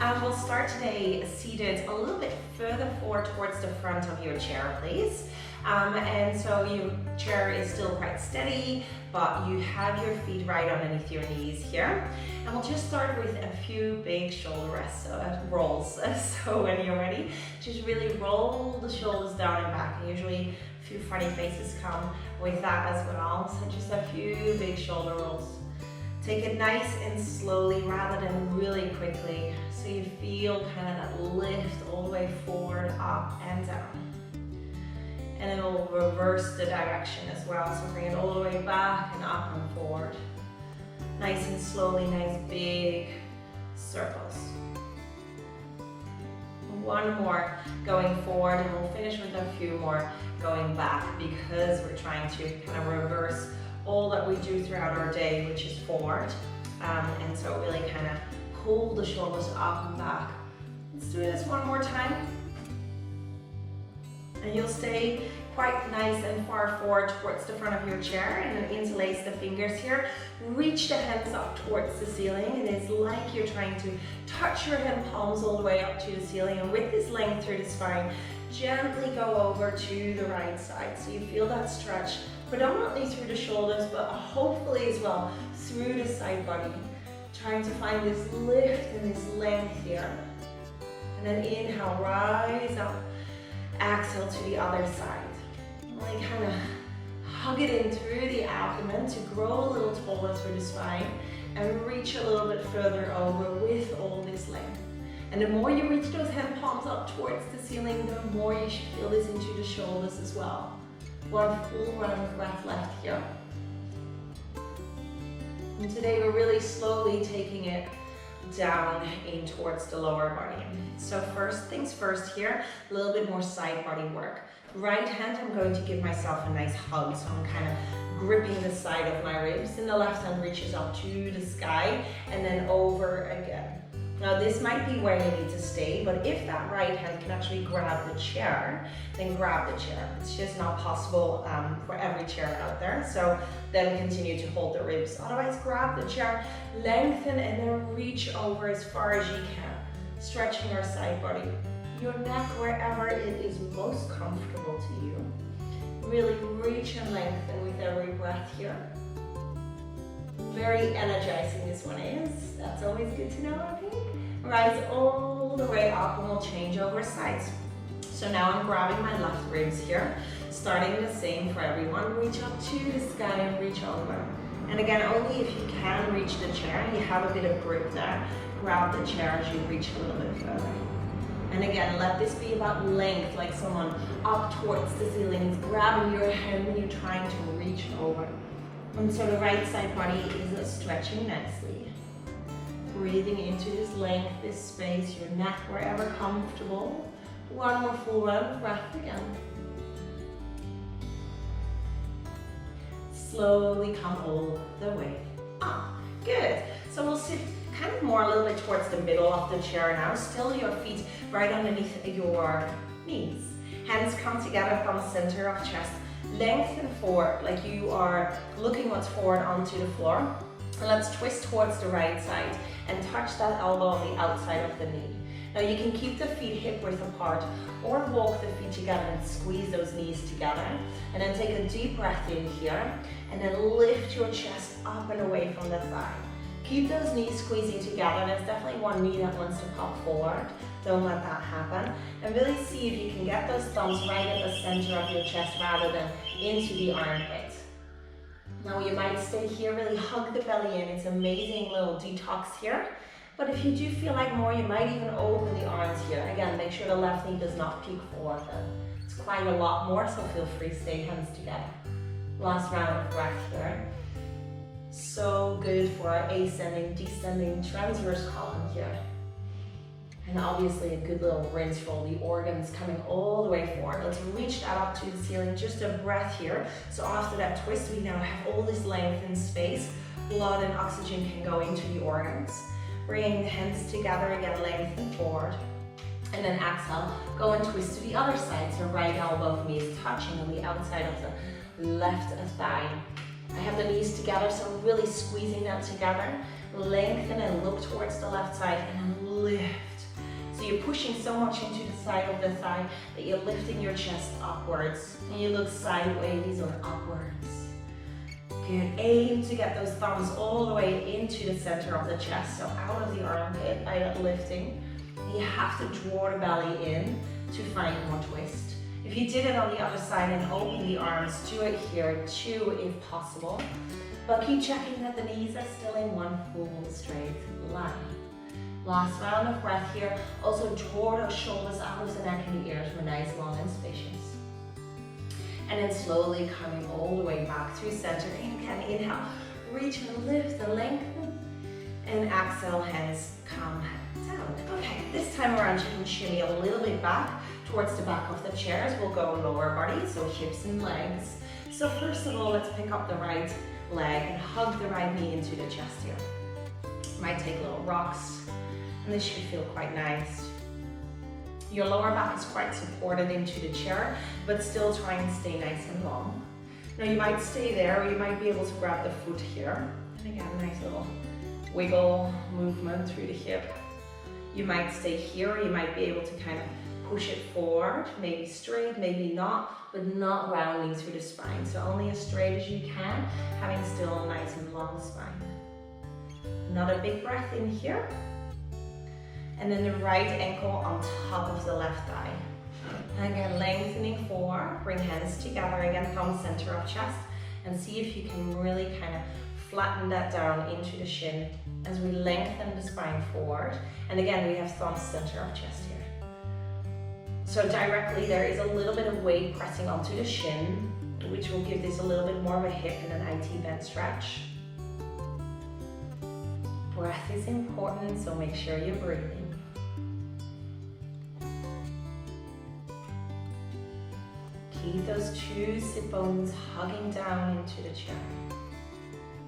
We'll start today seated a little bit further forward towards the front of your chair, please. And so your chair is still quite steady, but you have your feet right underneath your knees here. And we'll just start with a few big shoulder rests, rolls. So when you're ready, just really roll the shoulders down and back. And usually a few funny faces come with that as well. So just a few big shoulder rolls. Take it nice and slowly rather than really quickly. So you feel kind of that lift all the way forward, up and down. And then we'll reverse the direction as well. So bring it all the way back and up and forward. Nice and slowly, nice big circles. One more going forward, and we'll finish with a few more going back because we're trying to kind of reverse all that we do throughout our day, which is forward. And so really kind of pull the shoulders up and back. Let's do this one more time. And you'll stay quite nice and far forward towards the front of your chair, and then interlace the fingers here. Reach the hands up towards the ceiling. It is like you're trying to touch your hand palms all the way up to the ceiling, and with this length through the spine, gently go over to the right side. So you feel that stretch predominantly through the shoulders, but hopefully as well through the side body. Trying to find this lift and this length here. And then inhale, rise up. Exhale to the other side. Really kind of hug it in through the abdomen to grow a little taller through the spine and reach a little bit further over with all this length. And the more you reach those hand palms up towards the ceiling, the more you should feel this into the shoulders as well. One full round of breath left here. And today we're really slowly taking it down in towards the lower body. So first things first here, a little bit more side body work. Right hand, I'm going to give myself a nice hug. So I'm kind of gripping the side of my ribs, and the left hand reaches up to the sky and then over again. Now this might be where you need to stay, but if that right hand can actually grab the chair, then grab the chair. It's just not possible for every chair out there. So then continue to hold the ribs. Otherwise, grab the chair, lengthen, and then reach over as far as you can. Stretching our side body. Your neck wherever it is most comfortable to you. Really reach and lengthen with every breath here. Very energizing this one is. That's always good to know, I think. Rise all the way up, and we'll change over sides. So now I'm grabbing my left ribs here, starting the same for everyone. Reach up to the sky and reach over. And again, only if you can reach the chair and you have a bit of grip there, grab the chair as you reach a little bit further. And again, let this be about length, like someone up towards the ceiling is grabbing your hand when you're trying to reach over. And so the right side body is stretching nicely. Breathing into this length, this space, your neck wherever comfortable. One more full round of breath again. Slowly come all the way up. Good. So we'll sit kind of more a little bit towards the middle of the chair now. Still your feet right underneath your knees. Hands come together from the center of chest. Lengthen forward like you are looking what's forward onto the floor. And let's twist towards the right side and touch that elbow on the outside of the knee. Now you can keep the feet hip width apart or walk the feet together and squeeze those knees together. And then take a deep breath in here and then lift your chest up and away from the thigh. Keep those knees squeezing together. There's definitely one knee that wants to pop forward. Don't let that happen. And really see if you can get those thumbs right at the center of your chest rather than into the armpit. Now you might stay here, really hug the belly in. It's an amazing little detox here. But if you do feel like more, you might even open the arms here. Again, make sure the left knee does not peek forward. It's quite a lot more, so feel free to stay hands together. Last round of breath here. So good for our ascending, descending, transverse column here. And obviously a good little rinse for all the organs coming all the way forward. Let's reach that up to the ceiling, just a breath here. So after that twist, we now have all this length and space. Blood and oxygen can go into the organs. Bringing the hands together again, lengthen forward. And then exhale, go and twist to the other side. So right elbow of me is touching on the outside of the left thigh. I have the knees together, so really squeezing them together. Lengthen and look towards the left side and then lift you're pushing so much into the side of the thigh that you're lifting your chest upwards. And you look sideways or upwards. Good. Aim to get those thumbs all the way into the center of the chest, so out of the armpit, lifting. You have to draw the belly in to find more twist. If you did it on the other side and open the arms, do it here too if possible. But keep checking that the knees are still in one full straight line. Last round of breath here. Also draw those shoulders out of the neck and the ears. We're nice, long and spacious. And then slowly coming all the way back through center. And again, inhale, reach and lift and lengthen. And exhale, hands come down. Okay, this time around you can shimmy a little bit back towards the back of the chairs. We'll go lower body, so hips and legs. So first of all, let's pick up the right leg and hug the right knee into the chest here. Might take little rocks, and this should feel quite nice. Your lower back is quite supported into the chair, but still try and stay nice and long. Now you might stay there, or you might be able to grab the foot here. And again, nice little wiggle movement through the hip. You might stay here, or you might be able to kind of push it forward, maybe straight, maybe not, but not rounding through the spine. So only as straight as you can, having still a nice and long spine. Another big breath in here. And then the right ankle on top of the left thigh. And again, lengthening forward, bring hands together, again, thumb center of chest, and see if you can really kind of flatten that down into the shin as we lengthen the spine forward. And again, we have thumb center of chest here. So directly there is a little bit of weight pressing onto the shin, which will give this a little bit more of a hip and an IT bend stretch. Breath is important, so make sure you're breathing. Keep those two sit bones hugging down into the chair.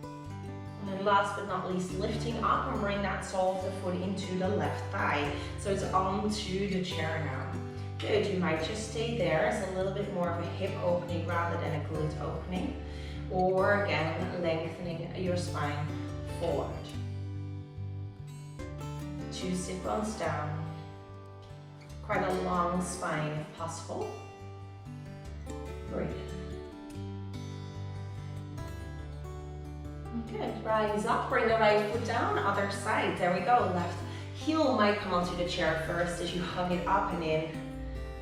And then last but not least, lifting up and bring that sole of the foot into the left thigh. So it's onto the chair now. Good, you might just stay there as a little bit more of a hip opening rather than a glute opening. Or again, lengthening your spine forward. Two sit bones down. Quite a long spine if possible. Breathe. Good, rise up, bring the right foot down, other side, there we go. Left heel might come onto the chair first as you hug it up and in,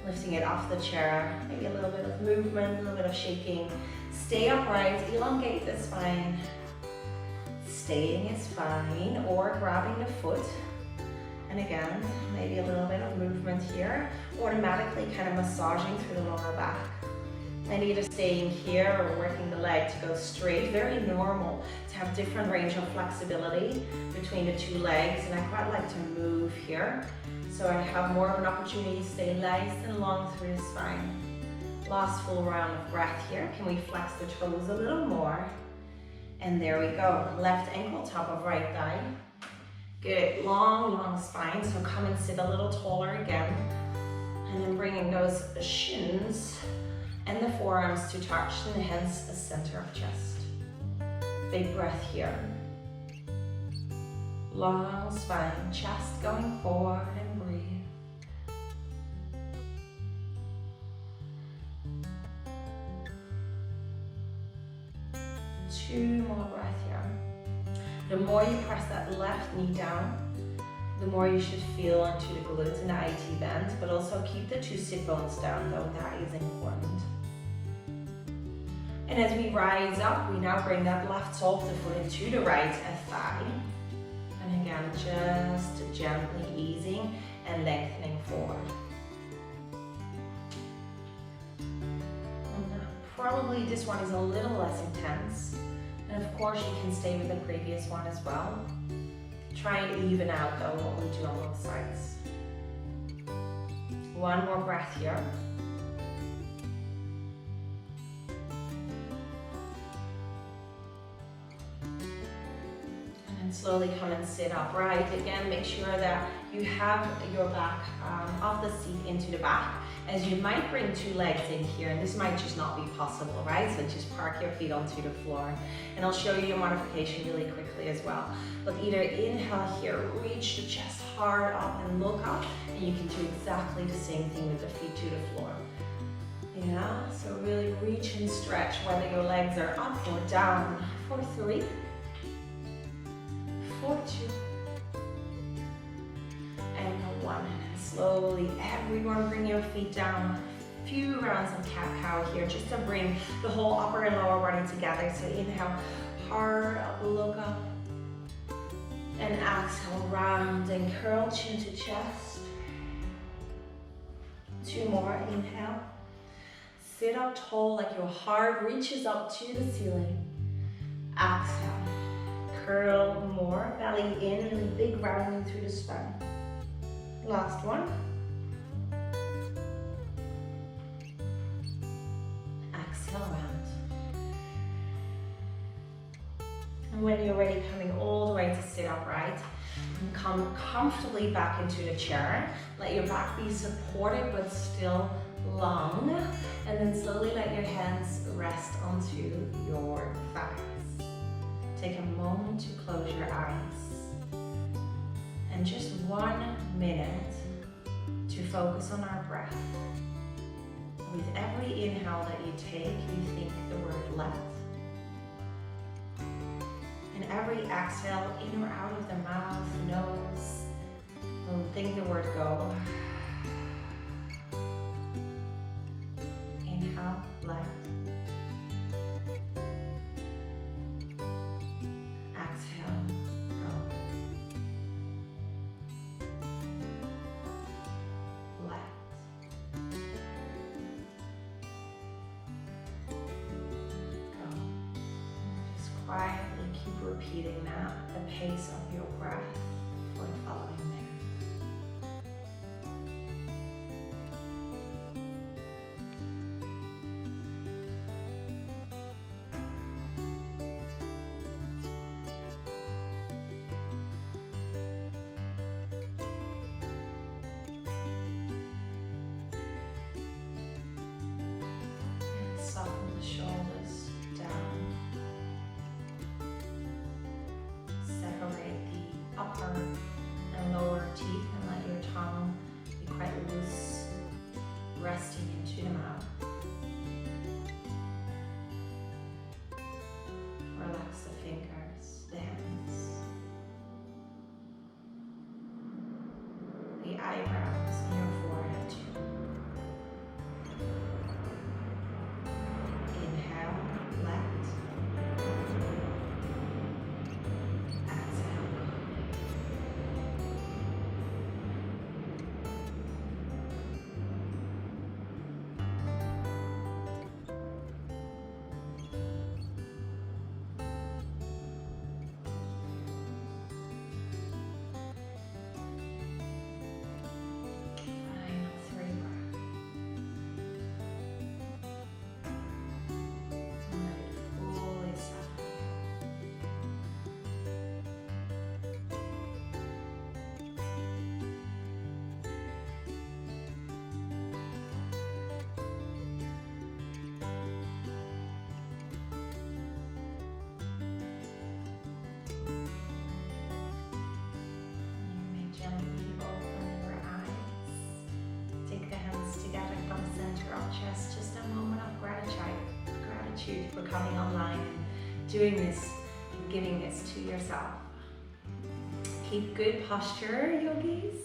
lifting it off the chair. Maybe a little bit of movement, a little bit of shaking. Stay upright, elongate the spine. Staying is fine, or grabbing the foot. And again, maybe a little bit of movement here, automatically kind of massaging through the lower back. And either staying here or working the leg to go straight. Very normal to have different range of flexibility between the two legs, and I quite like to move here. So I have more of an opportunity to stay nice and long through the spine. Last full round of breath here. Can we flex the toes a little more? And there we go. Left ankle, top of right thigh. Good, long, long spine. So come and sit a little taller again. And then bringing those shins and the forearms to touch, and hence the center of chest. Big breath here. Long spine, chest going forward, and breathe. Two more breaths here. The more you press that left knee down, the more you should feel into the glutes and the IT bend, but also keep the two sit bones down, though that is important. And as we rise up, we now bring that left sole of the foot into the right thigh. And again, just gently easing and lengthening forward. And probably this one is a little less intense. And of course, you can stay with the previous one as well. Try and even out though what we do on both sides. One more breath here. slowly come and sit upright. Again, make sure that you have your back off the seat into the back, as you might bring two legs in here, and this might just not be possible, right? So just park your feet onto the floor. And I'll show you your modification really quickly as well. But either inhale here, reach the chest hard up and look up, and you can do exactly the same thing with the feet to the floor. Yeah, so really reach and stretch, whether your legs are up or down. For 3, for 2, and for 1. And slowly, everyone bring your feet down. A few rounds of cat-cow here, just to bring the whole upper and lower body together. So inhale, hard up, look up. And exhale, round and curl, chin to chest. 2 more, inhale. Sit up tall like your heart reaches up to the ceiling. Exhale, curl more, belly in, really big rounding through the spine. Last one. Exhale, round. And when you're ready, coming all the way to sit upright, and come comfortably back into the chair. Let your back be supported but still long, and then slowly let your hands rest onto your thighs. Take a moment to close your eyes, and just 1 minute to focus on our breath. With every inhale that you take, you think the word let, and every exhale, in or out of the mouth, nose, will think the word go. Inhale, let. Exhale, go. Let. Go. Just quietly keep repeating that, the pace of your breath for the following minute. Soften the shoulders down. Separate the upper and lower teeth and let your tongue be quite loose, resting into the mouth. Relax the fingers, the hands, the eyebrows, and your forehead too. Inhale, let. Exhale, go. Final 3 breaths. And let it fully settle. You may gently open your eyes. Take the hands together from the center of chest. Just a moment of gratitude for coming online and doing this and giving this to yourself. Keep good posture, yogis,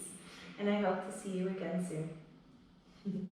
and I hope to see you again soon.